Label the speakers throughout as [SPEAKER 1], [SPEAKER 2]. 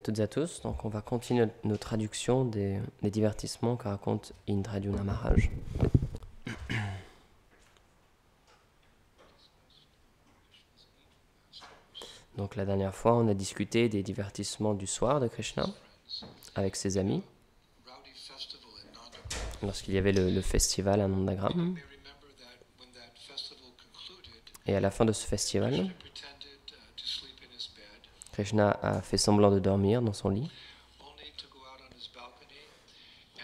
[SPEAKER 1] toutes et à tous. Donc, on va continuer nos traductions des divertissements que raconte Indradyumna Maharaj. Donc, la dernière fois, on a discuté des divertissements du soir de Krishna avec ses amis, lorsqu'il y avait le festival à Nandagram. Et à la fin de ce festival, Krishna a fait semblant de dormir dans son lit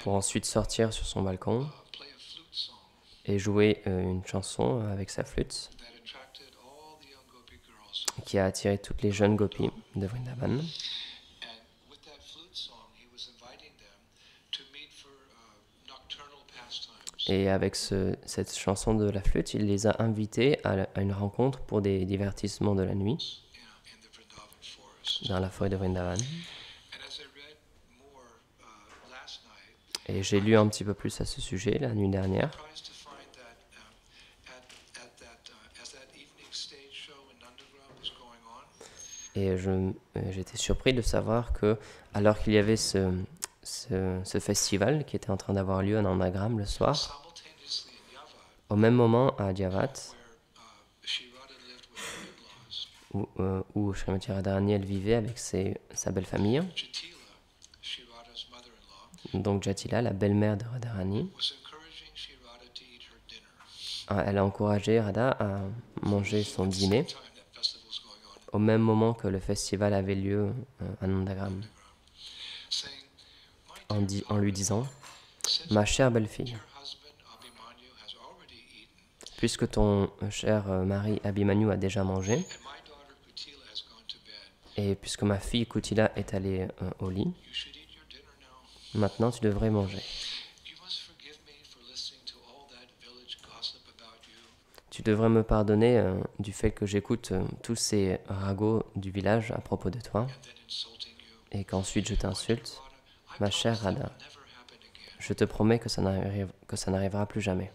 [SPEAKER 1] pour ensuite sortir sur son balcon et jouer une chanson avec sa flûte qui a attiré toutes les jeunes gopis de Vrindavan. Et avec cette chanson de la flûte, il les a invités à une rencontre pour des divertissements de la nuit dans la forêt de Vrindavan. Et j'ai lu un petit peu plus à ce sujet la nuit dernière. Et j'étais surpris de savoir que, alors qu'il y avait ce festival qui était en train d'avoir lieu à Nandagram le soir, au même moment à Dyavat, où Srimati Radharani elle vivait avec sa belle famille, donc Jatila, la belle-mère de Radharani, elle a encouragé Radha à manger son dîner au même moment que le festival avait lieu à Nandagram, en lui disant « Ma chère belle-fille, puisque ton cher mari Abhimanyu a déjà mangé, et puisque ma fille Kutila est allée au lit, maintenant tu devrais manger. Tu devrais me pardonner du fait que j'écoute tous ces ragots du village à propos de toi, et qu'ensuite je t'insulte. Ma chère Radha, je te promets que ça n'arrivera plus jamais. »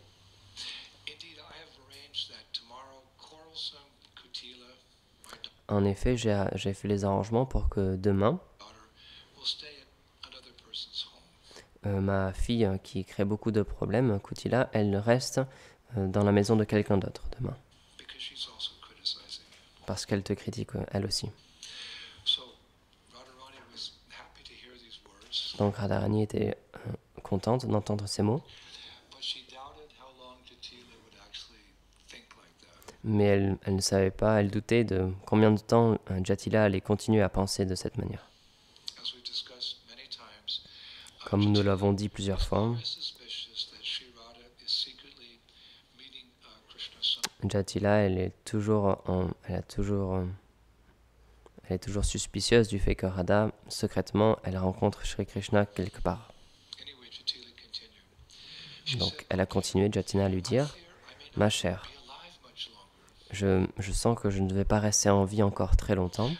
[SPEAKER 1] En effet, j'ai fait les arrangements pour que demain, ma fille qui crée beaucoup de problèmes, Kutila, elle reste dans la maison de quelqu'un d'autre demain. Parce qu'elle te critique, elle aussi. Donc Radharani était contente d'entendre ces mots. Mais elle ne savait pas, elle doutait de combien de temps Jatila allait continuer à penser de cette manière. Comme nous l'avons dit plusieurs fois, Jatila, elle est toujours suspicieuse du fait que Radha, secrètement, elle rencontre Shri Krishna quelque part. Donc elle a continué, Jatila, à lui dire « Ma chère, je sens que je ne vais pas rester en vie encore très longtemps.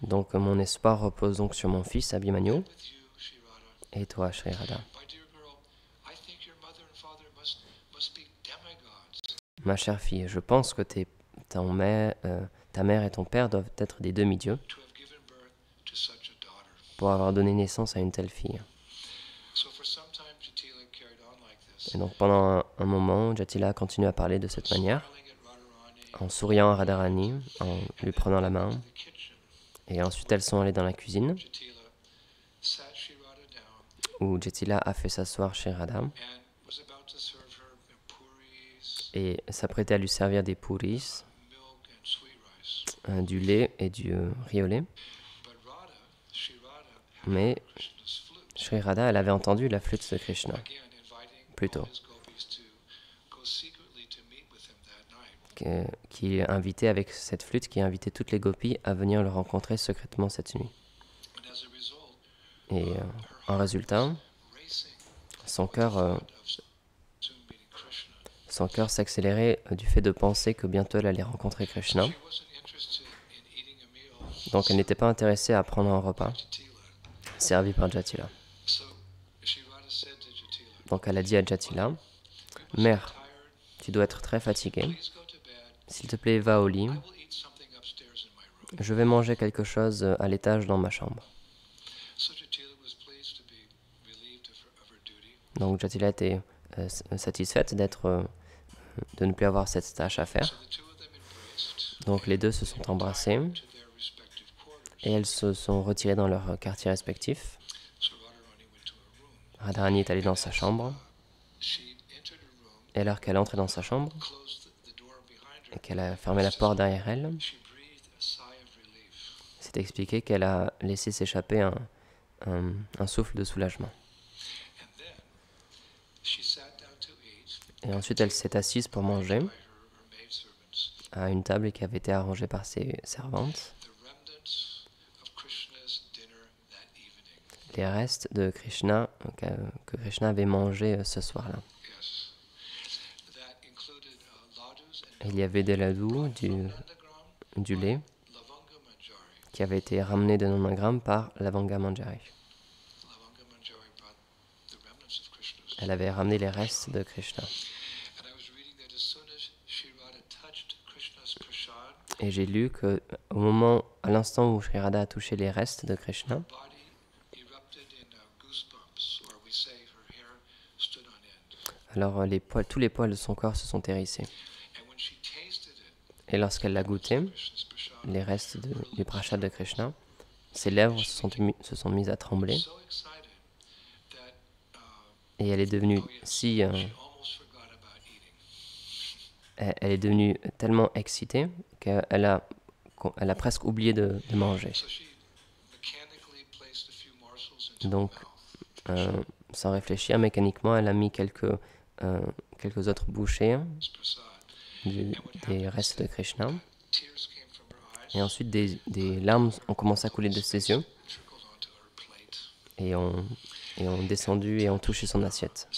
[SPEAKER 1] Donc mon espoir repose donc sur mon fils Abhimanyu et toi, Shri Radha. Ma chère fille, je pense que ta mère et ton père doivent être des demi-dieux pour avoir donné naissance à une telle fille. » Et donc pendant un moment, Jatila continue à parler de cette manière, en souriant à Radharani, en lui prenant la main. Et ensuite, elles sont allées dans la cuisine, où Jatila a fait s'asseoir chez Radha et s'apprêtait à lui servir des puris, du lait et du riz au lait. Mais Shri Radha, elle avait entendu la flûte de Krishna, plus tôt, qui invitait avec cette flûte, qui invitait toutes les gopis à venir le rencontrer secrètement cette nuit. Et en résultat, son cœur s'accélérait du fait de penser que bientôt elle allait rencontrer Krishna. Donc elle n'était pas intéressée à prendre un repas servi par Jatila. Donc elle a dit à Jatila, « Mère, tu dois être très fatiguée. S'il te plaît, va au lit Je vais manger quelque chose à l'étage dans ma chambre. Donc Jatila était satisfaite de ne plus avoir cette tâche à faire. Donc les deux se sont embrassés et elles se sont retirées dans leur quartier respectif. Radharani est allée dans sa chambre et alors qu'elle entrait dans sa chambre et qu'elle a fermé la porte derrière elle, c'est expliqué qu'elle a laissé s'échapper un souffle de soulagement. Et ensuite elle s'est assise pour manger à une table qui avait été arrangée par ses servantes. Les restes de Krishna que Krishna avait mangé ce soir-là. Il y avait des ladous, du lait, qui avait été ramené de Nandagram par Lavanga Manjari. Elle avait ramené les restes de Krishna. Et j'ai lu que à l'instant où Sri Radha a touché les restes de Krishna, alors tous les poils de son corps se sont hérissés. Et lorsqu'elle l'a goûté, les restes du prashad de Krishna, ses lèvres se sont mises à trembler. Et elle est devenue elle est devenue tellement excitée qu'elle a presque oublié de manger. Donc, sans réfléchir, mécaniquement, elle a mis quelques autres bouchées des restes de Krishna. Et ensuite, des larmes ont commencé à couler de ses yeux et ont descendu et ont touché son assiette.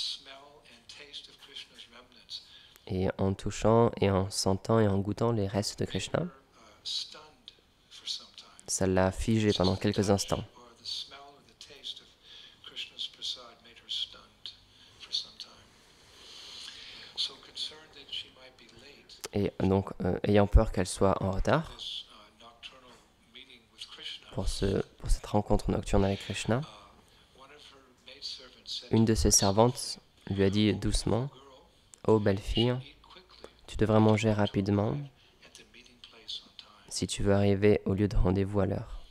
[SPEAKER 1] Et en touchant et en sentant et en goûtant les restes de Krishna, ça l'a figé pendant quelques instants. Et donc, ayant peur qu'elle soit en retard pour cette rencontre nocturne avec Krishna, une de ses servantes lui a dit doucement: « Oh belle fille, tu devrais manger rapidement si tu veux arriver au lieu de rendez-vous à l'heure. »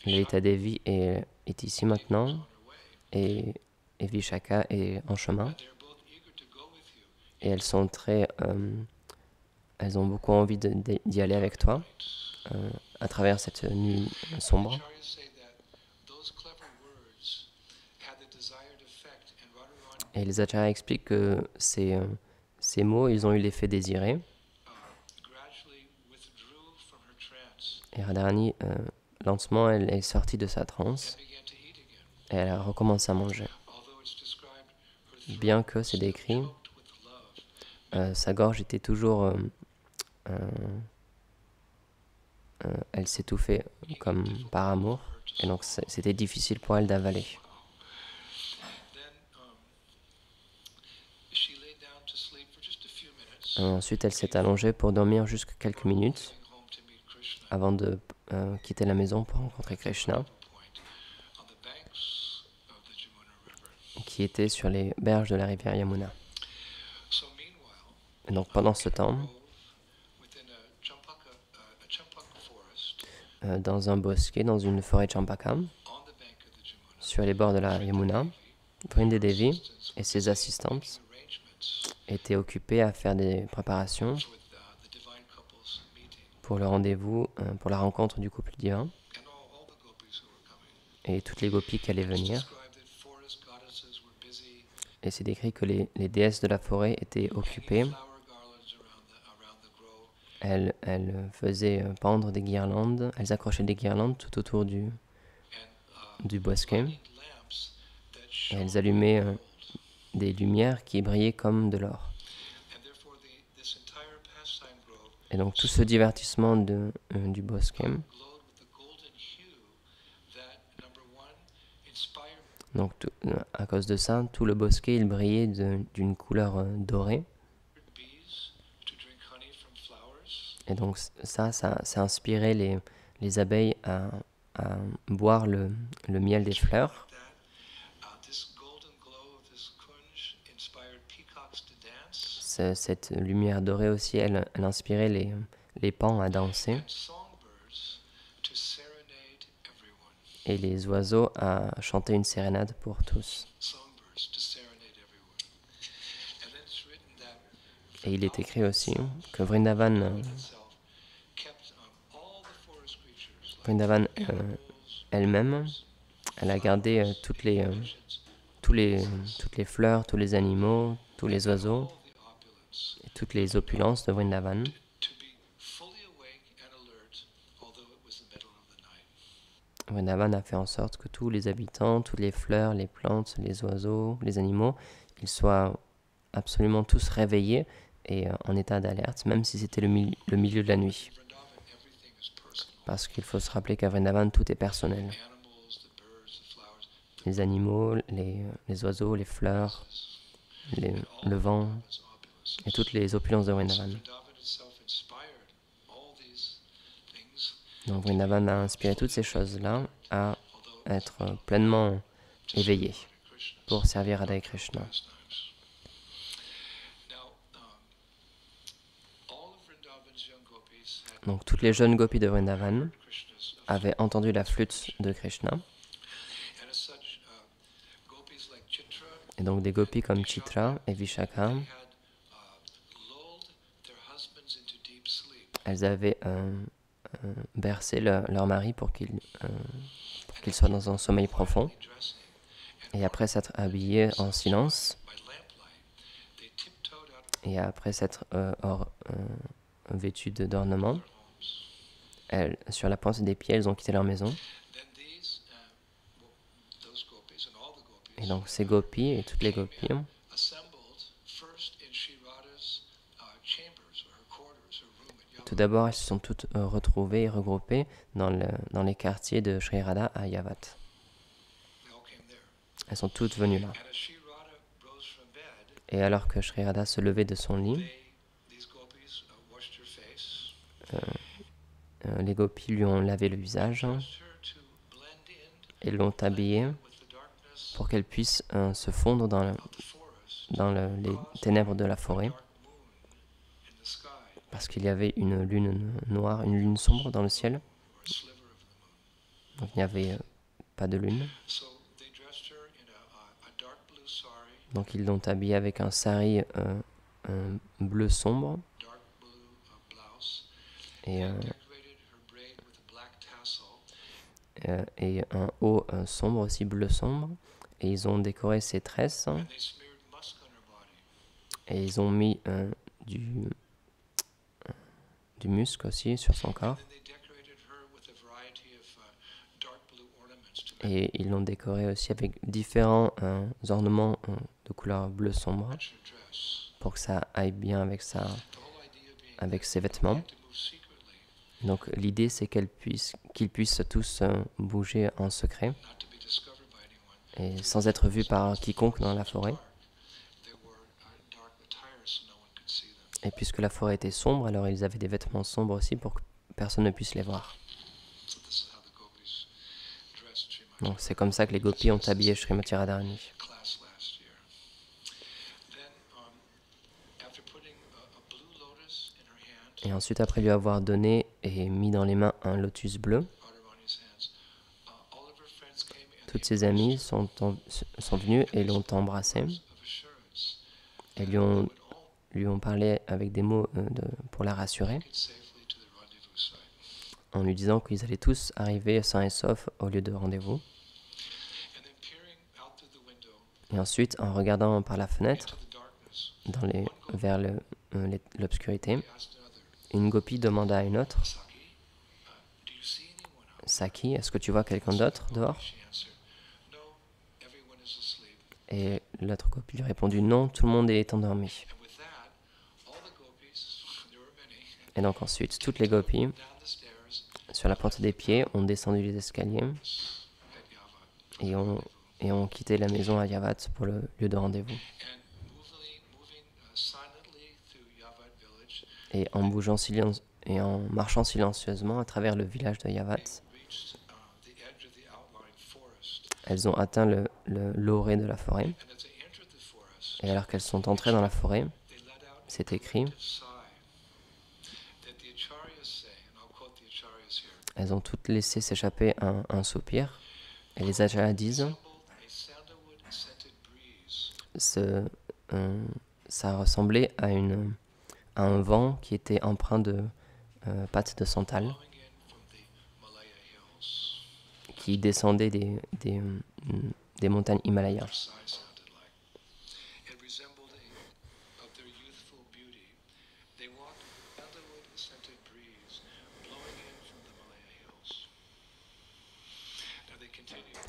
[SPEAKER 1] Lalita Devi est ici maintenant et Vishaka est en chemin. Et elles ont beaucoup envie d'y aller avec toi à travers cette nuit sombre. Et les acharyas expliquent que ces mots, ils ont eu l'effet désiré. Et Radharani, lentement, elle est sortie de sa transe et elle a recommencé à manger. Bien que c'est décrit, sa gorge était toujours... elle s'étouffait comme par amour, et donc c'était difficile pour elle d'avaler. Ensuite, elle s'est allongée pour dormir jusqu'à quelques minutes avant de quitter la maison pour rencontrer Krishna, qui était sur les berges de la rivière Yamuna. Et donc pendant ce temps, dans un bosquet, dans une forêt Champaka, sur les bords de la Yamuna, Vrindi Devi et ses assistantes étaient occupées à faire des préparations pour le rendez-vous, pour la rencontre du couple divin, et toutes les gopis qui allaient venir. Et c'est décrit que les déesses de la forêt étaient occupées. Elles faisaient pendre des guirlandes, elles accrochaient des guirlandes tout autour du bosquet. Et elles allumaient des lumières qui brillaient comme de l'or. Et donc tout ce divertissement du bosquet, donc à cause de ça, tout le bosquet il brillait d'une couleur dorée. Et donc ça a inspiré les abeilles à boire le miel des fleurs. Cette lumière dorée aussi, elle inspirait les paons à danser et les oiseaux à chanter une sérénade pour tous. Et il est écrit aussi que Vrindavan elle-même, elle a gardé toutes les fleurs, tous les animaux, tous les oiseaux et toutes les opulences de Vrindavan. Vrindavan a fait en sorte que tous les habitants, toutes les fleurs, les plantes, les oiseaux, les animaux, ils soient absolument tous réveillés et en état d'alerte, même si c'était le milieu de la nuit. Parce qu'il faut se rappeler qu'à Vrindavan, tout est personnel. Les animaux, les oiseaux, les fleurs, le vent et toutes les opulences de Vrindavan. Donc Vrindavan a inspiré toutes ces choses-là à être pleinement éveillé pour servir Radha et Krishna. Donc toutes les jeunes gopis de Vrindavan avaient entendu la flûte de Krishna. Et donc des gopis comme Chitra et Vishaka, elles avaient bercé leur mari pour qu'il soit dans un sommeil profond. Et après s'être habillés en silence, et après s'être vêtus d'ornements, sur la pointe des pieds, elles ont quitté leur maison. Et donc ces gopis et toutes les gopis tout d'abord, elles se sont toutes retrouvées et regroupées dans les quartiers de Sri Radha à Yavat. Elles sont toutes venues là. Et alors que Sri Radha se levait de son lit, les gopis lui ont lavé le visage et l'ont habillée pour qu'elle puisse se fondre dans les ténèbres de la forêt. Parce qu'il y avait une lune noire, une lune sombre dans le ciel. Donc il n'y avait pas de lune. Donc ils l'ont habillée avec un sari bleu sombre et un haut sombre aussi bleu sombre. Et ils ont décoré ses tresses et ils ont mis du musc aussi sur son corps. Et ils l'ont décoré aussi avec différents ornements de couleur bleu sombre pour que ça aille bien avec ses vêtements. Donc l'idée c'est qu'ils puissent tous bouger en secret et sans être vus par quiconque dans la forêt. Et puisque la forêt était sombre, alors ils avaient des vêtements sombres aussi pour que personne ne puisse les voir. Donc c'est comme ça que les gopis ont habillé Srimati Radharani. Et ensuite, après lui avoir donné et mis dans les mains un lotus bleu, toutes ses amies sont venues et l'ont embrassé et lui ont parlé avec des mots pour la rassurer, en lui disant qu'ils allaient tous arriver sains et saufs au lieu de rendez-vous. Et ensuite, en regardant par la fenêtre, vers l'obscurité, une gopi demanda à une autre, « Saki, est-ce que tu vois quelqu'un d'autre dehors ?» Et l'autre gopi lui répondit, « Non, tout le monde est endormi. » Et donc ensuite, toutes les gopis, sur la pointe des pieds, ont descendu les escaliers et ont quitté la maison à Yavat pour le lieu de rendez-vous. Et en bougeant et en marchant silencieusement à travers le village de Yavat, elles ont atteint l'orée de la forêt. Et alors qu'elles sont entrées dans la forêt, c'est écrit, elles ont toutes laissé s'échapper un soupir. Et les acharyas disent, ça ressemblait à un vent qui était empreint de pâte de santal, qui descendait des montagnes Himalayas.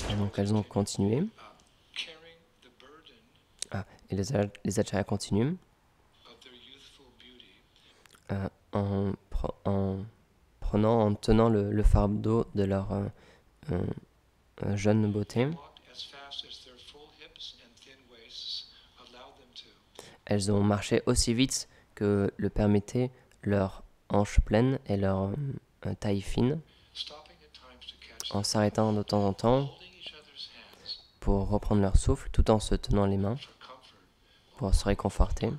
[SPEAKER 1] Et donc elles ont continué. Et les acharyas continuent en tenant le fardeau de leur jeune beauté. Elles ont marché aussi vite que le permettaient leurs hanches pleines et leur taille fine, en s'arrêtant de temps en temps pour reprendre leur souffle tout en se tenant les mains pour se réconforter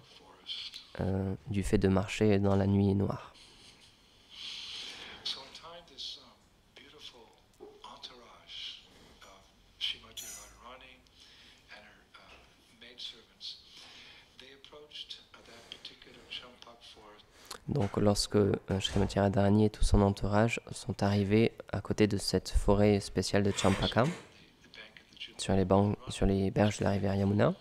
[SPEAKER 1] du fait de marcher dans la nuit noire. Donc lorsque Srimati Radharani et tout son entourage sont arrivés à côté de cette forêt spéciale de Champaka, sur les berges de la rivière Yamuna,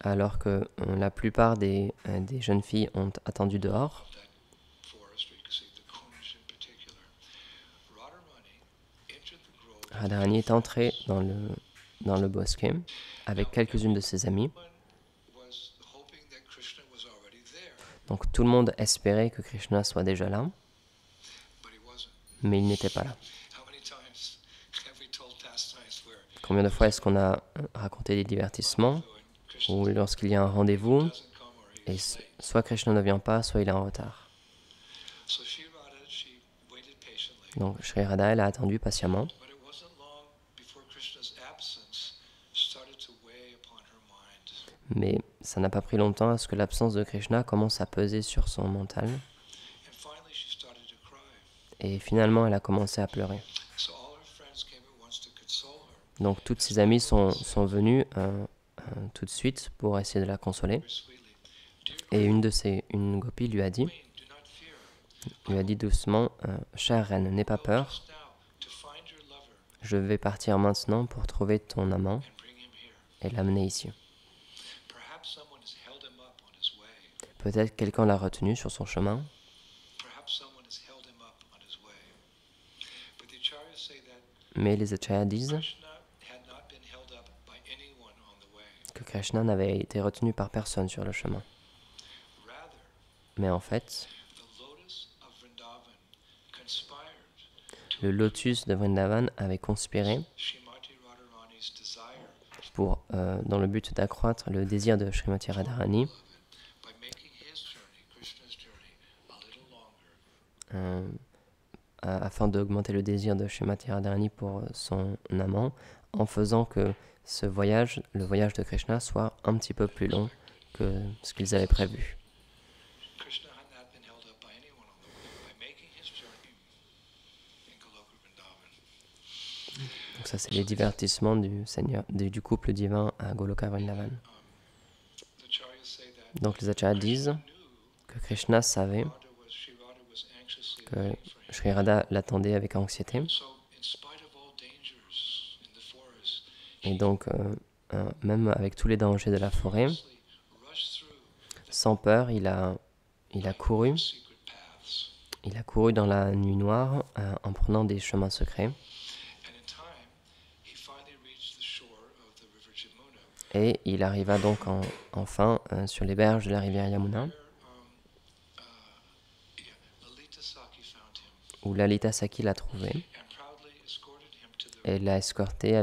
[SPEAKER 1] alors que la plupart des jeunes filles ont attendu dehors, Radharani est entrée dans le bosquet avec quelques-unes de ses amies. Donc tout le monde espérait que Krishna soit déjà là, mais il n'était pas là. Combien de fois est-ce qu'on a raconté des divertissements où lorsqu'il y a un rendez-vous, et soit Krishna ne vient pas, soit il est en retard. Donc Shri Radha, elle a attendu patiemment. Mais ça n'a pas pris longtemps à ce que l'absence de Krishna commence à peser sur son mental. Et finalement, elle a commencé à pleurer. Donc toutes ses amies sont venues tout de suite pour essayer de la consoler. Et une gopie lui a dit doucement, chère reine, n'aie pas peur. Je vais partir maintenant pour trouver ton amant et l'amener ici. Peut-être quelqu'un l'a retenu sur son chemin. Mais les acharyas disent que Krishna n'avait été retenu par personne sur le chemin. Mais en fait, le lotus de Vrindavan avait conspiré dans le but d'accroître le désir de Srimati Radharani afin d'augmenter le désir de Srimati Radharani pour son amant, en faisant que le voyage de Krishna, soit un petit peu plus long que ce qu'ils avaient prévu. Donc ça, c'est les divertissements du couple divin à Goloka Vrindavan. Donc les acharyas disent que Krishna savait que Shri Radha l'attendait avec anxiété. Et donc, même avec tous les dangers de la forêt, sans peur, il a couru. Il a couru dans la nuit noire en prenant des chemins secrets. Et il arriva donc enfin sur les berges de la rivière Yamuna, où Lalita Saki l'a trouvé. Et l'a escorté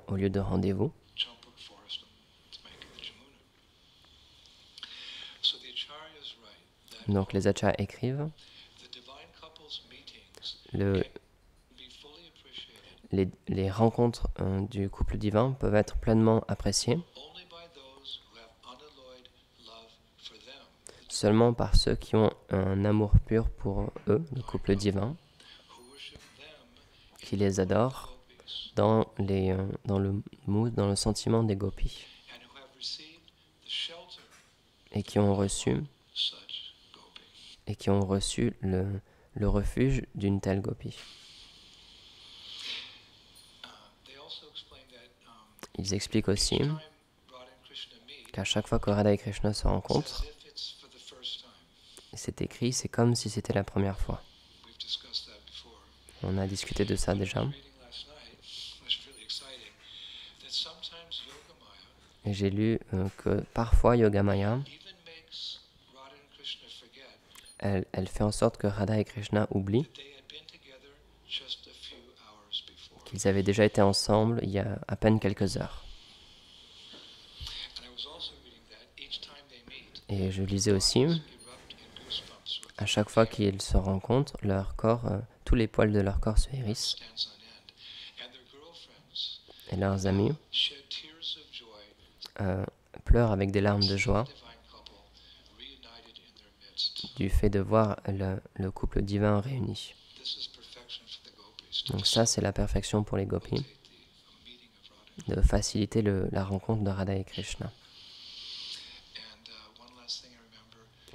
[SPEAKER 1] au lieu de rendez-vous, Donc les acharyas écrivent, les rencontres du couple divin peuvent être pleinement appréciées seulement par ceux qui ont un amour pur pour eux, le couple divin, qui les adorent dans le sentiment des gopis et qui ont reçu le refuge d'une telle gopi. Ils expliquent aussi qu'à chaque fois que Radha et Krishna se rencontrent, c'est écrit, c'est comme si c'était la première fois. On a discuté de ça déjà. Et j'ai lu que parfois Yogamaya, elle fait en sorte que Radha et Krishna oublient qu'ils avaient déjà été ensemble il y a à peine quelques heures. Et je lisais aussi, à chaque fois qu'ils se rencontrent, leur corps, tous les poils de leur corps se hérissent. Et leurs amis pleurent avec des larmes de joie du fait de voir le couple divin réuni. Donc ça, c'est la perfection pour les gopis, de faciliter la rencontre de Radha et Krishna.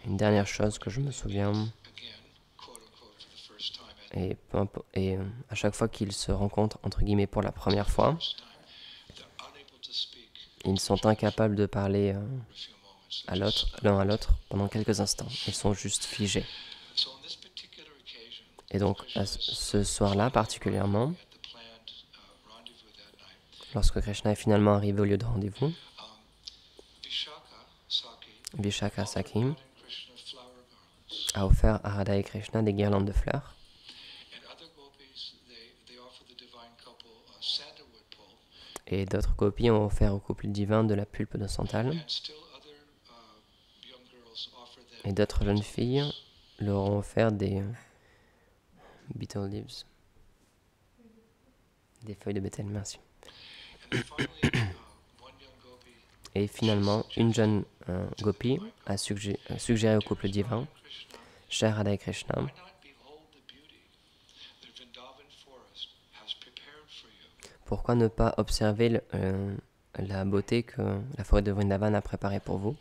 [SPEAKER 1] Une dernière chose que je me souviens, et à chaque fois qu'ils se rencontrent, entre guillemets, pour la première fois, ils sont incapables de parler l'un à l'autre pendant quelques instants. Ils sont juste figés. Et donc, ce soir-là particulièrement, lorsque Krishna est finalement arrivé au lieu de rendez-vous, Vishaka Saki a offert à Radha et Krishna des guirlandes de fleurs. Et d'autres gopis ont offert au couple divin de la pulpe de santal. Et d'autres jeunes filles leur ont offert des betel leaves, des feuilles de bétel, merci. Et finalement, une jeune gopi a suggéré au couple divin, cher Radha et Krishna, pourquoi ne pas observer la beauté que la forêt de Vrindavan a préparée pour vous?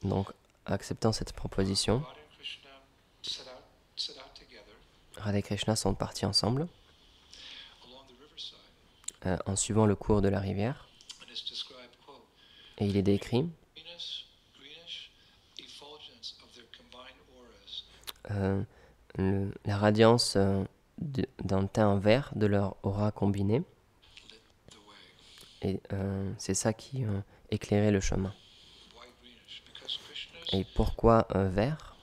[SPEAKER 1] Donc, acceptant cette proposition, Radha et Krishna sont partis ensemble en suivant le cours de la rivière. Et il est décrit la radiance d'un teint vert de leur aura combinée. Et c'est ça qui éclairait le chemin. Et pourquoi vert?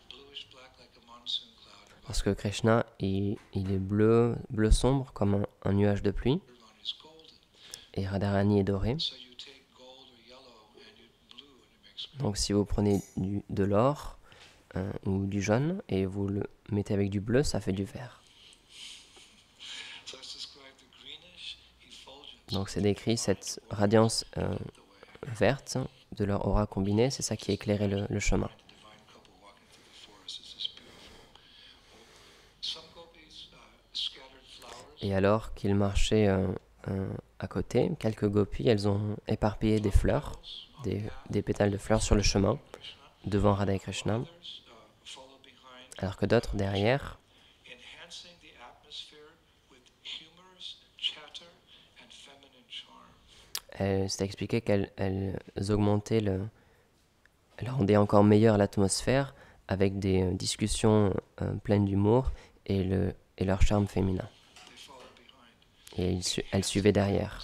[SPEAKER 1] Parce que Krishna, il est bleu sombre comme un nuage de pluie. Et Radharani est doré. Donc si vous prenez de l'or ou du jaune et vous le mettez avec du bleu, ça fait du vert. Donc c'est décrit cette radiance verte de leur aura combinée, c'est ça qui éclairait le chemin. Et alors qu'ils marchaient à côté, quelques gopis, elles ont éparpillé des fleurs, des pétales de fleurs sur le chemin, devant Radha et Krishna, alors que d'autres derrière c'est expliqué qu'elles augmentaient elles rendaient encore meilleure l'atmosphère avec des discussions pleines d'humour et leur charme féminin. Et elles suivaient derrière.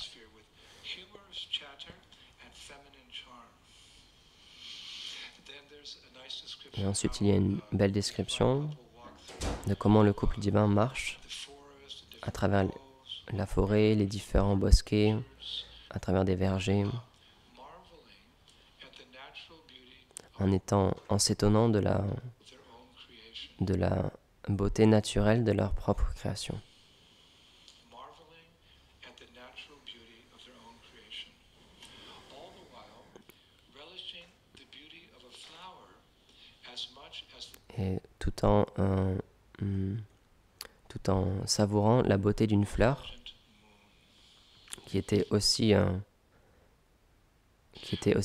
[SPEAKER 1] Et ensuite, il y a une belle description de comment le couple divin marche à travers la forêt, les différents bosquets, à travers des vergers, en s'étonnant de la beauté naturelle de leur propre création. Et tout en savourant la beauté d'une fleur qui était aussi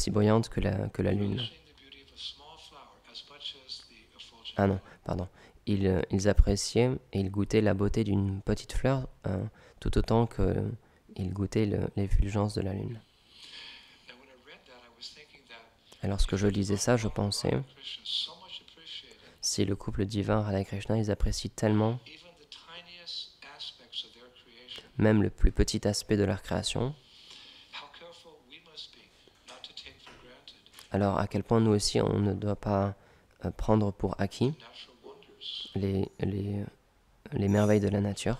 [SPEAKER 1] brillante que la lune. Ah non, pardon. Ils appréciaient et ils goûtaient la beauté d'une petite fleur tout autant qu'ils goûtaient l'effulgence de la lune. Et lorsque je lisais ça, je pensais, si le couple divin Radha et Krishna, ils apprécient tellement même le plus petit aspect de leur création, alors à quel point nous aussi on ne doit pas prendre pour acquis les merveilles de la nature,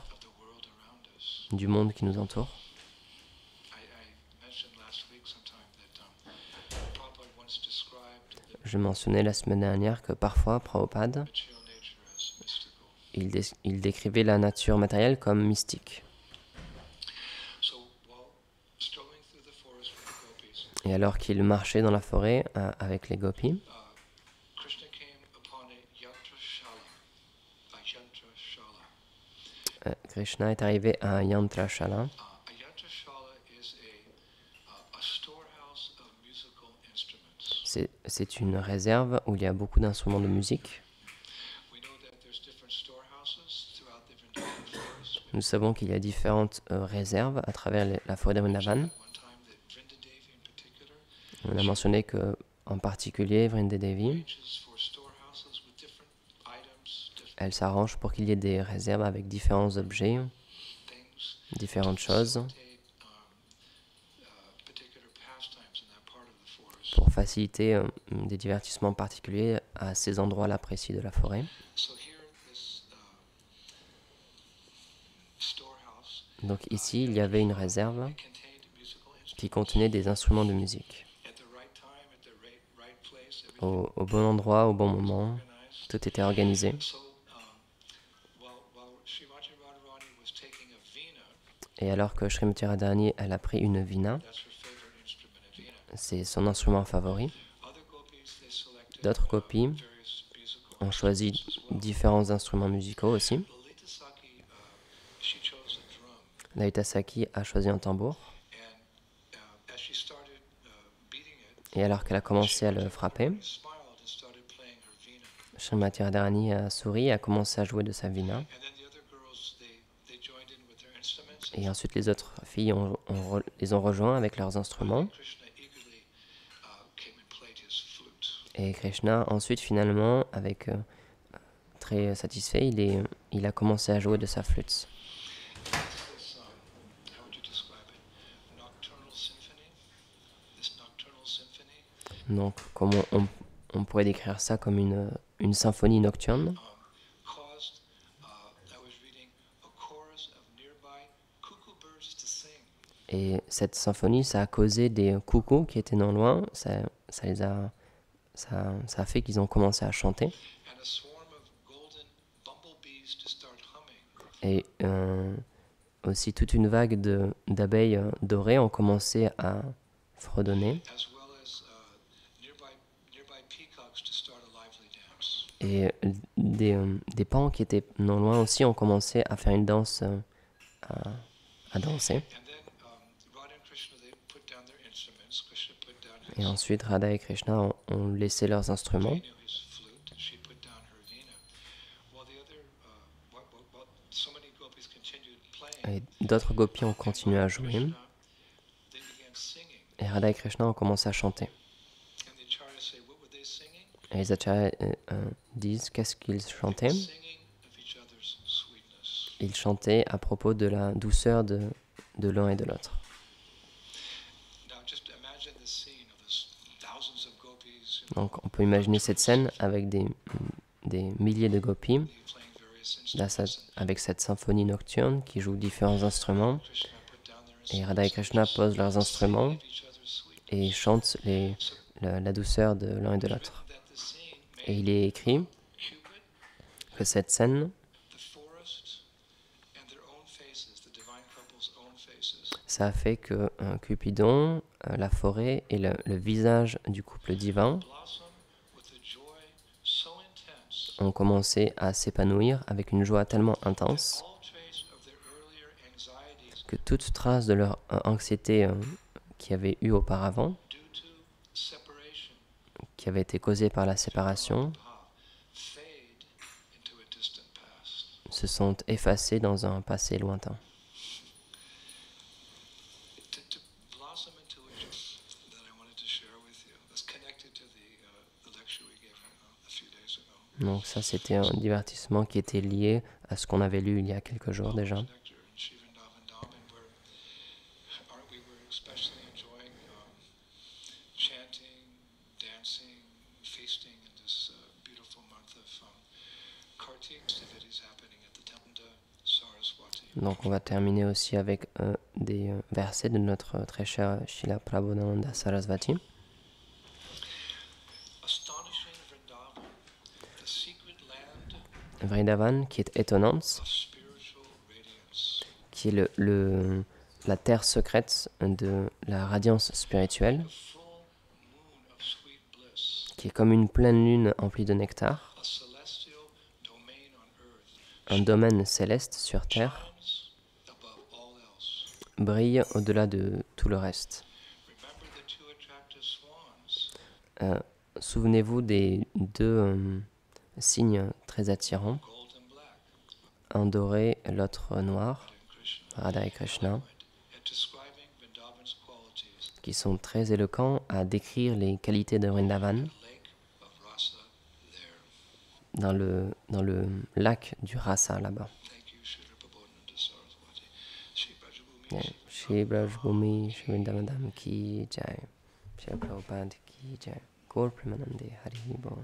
[SPEAKER 1] du monde qui nous entoure. Je mentionnais la semaine dernière que parfois Prabhupada, il décrivait la nature matérielle comme mystique. Et alors qu'il marchait dans la forêt avec les gopis, Krishna est arrivé à Yantrashala. C'est une réserve où il y a beaucoup d'instruments de musique. Nous savons qu'il y a différentes réserves à travers la forêt de Vrindavan. On a mentionné qu'en particulier, Vrindadevi, elle s'arrange pour qu'il y ait des réserves avec différents objets, différentes choses, pour faciliter des divertissements particuliers à ces endroits-là précis de la forêt. Donc ici, il y avait une réserve qui contenait des instruments de musique. Au bon endroit, au bon moment, tout était organisé. Et alors que Srimati Radharani, elle a pris une vina, c'est son instrument favori, d'autres gopis ont choisi différents instruments musicaux aussi. Lalita Saki a choisi un tambour. Et alors qu'elle a commencé à le frapper, Srimati Radharani a souri et a commencé à jouer de sa vina. Et ensuite les autres filles les ont rejoints avec leurs instruments. Et Krishna, ensuite, finalement, avec très satisfait, il a commencé à jouer de sa flûte. Donc, comment on pourrait décrire ça comme une symphonie nocturne. Et cette symphonie, ça a causé des coucous qui étaient non loin. Ça a fait qu'ils ont commencé à chanter. Et aussi toute une vague d'abeilles dorées ont commencé à fredonner. Et des pans qui étaient non loin aussi ont commencé à faire une danse, à danser. Et ensuite, Radha et Krishna ont laissé leurs instruments. Et d'autres gopis ont continué à jouer. Et Radha et Krishna ont commencé à chanter. Et les acharyas disent qu'est-ce qu'ils chantaient. Ils chantaient à propos de la douceur de l'un et de l'autre. Donc on peut imaginer cette scène avec des milliers de gopis avec cette symphonie nocturne qui joue différents instruments. Et Radha et Krishna posent leurs instruments et chantent la douceur de l'un et de l'autre. Et il est écrit que cette scène, ça a fait que Cupidon, la forêt et le visage du couple divin ont commencé à s'épanouir avec une joie tellement intense que toute trace de leur anxiété qui avait eu auparavant, qui avait été causée par la séparation, se sont effacées dans un passé lointain. Donc ça, c'était un divertissement qui était lié à ce qu'on avait lu il y a quelques jours déjà. Donc on va terminer aussi avec des versets de notre très cher Srila Prabodhananda Sarasvati. Vrindavan, qui est étonnante, qui est la terre secrète de la radiance spirituelle, qui est comme une pleine lune emplie de nectar, un domaine céleste sur terre, brille au-delà de tout le reste. Souvenez-vous des deux signes très attirants, un doré et l'autre noir, Radha et Krishna, qui sont très éloquents à décrire les qualités de Vrindavan dans le lac du Rasa là-bas. Shri Brajbhumi, Shri Vrindavan ki jai, Shri Prabhupada ki jai, Gaur Premanande Hari Bol.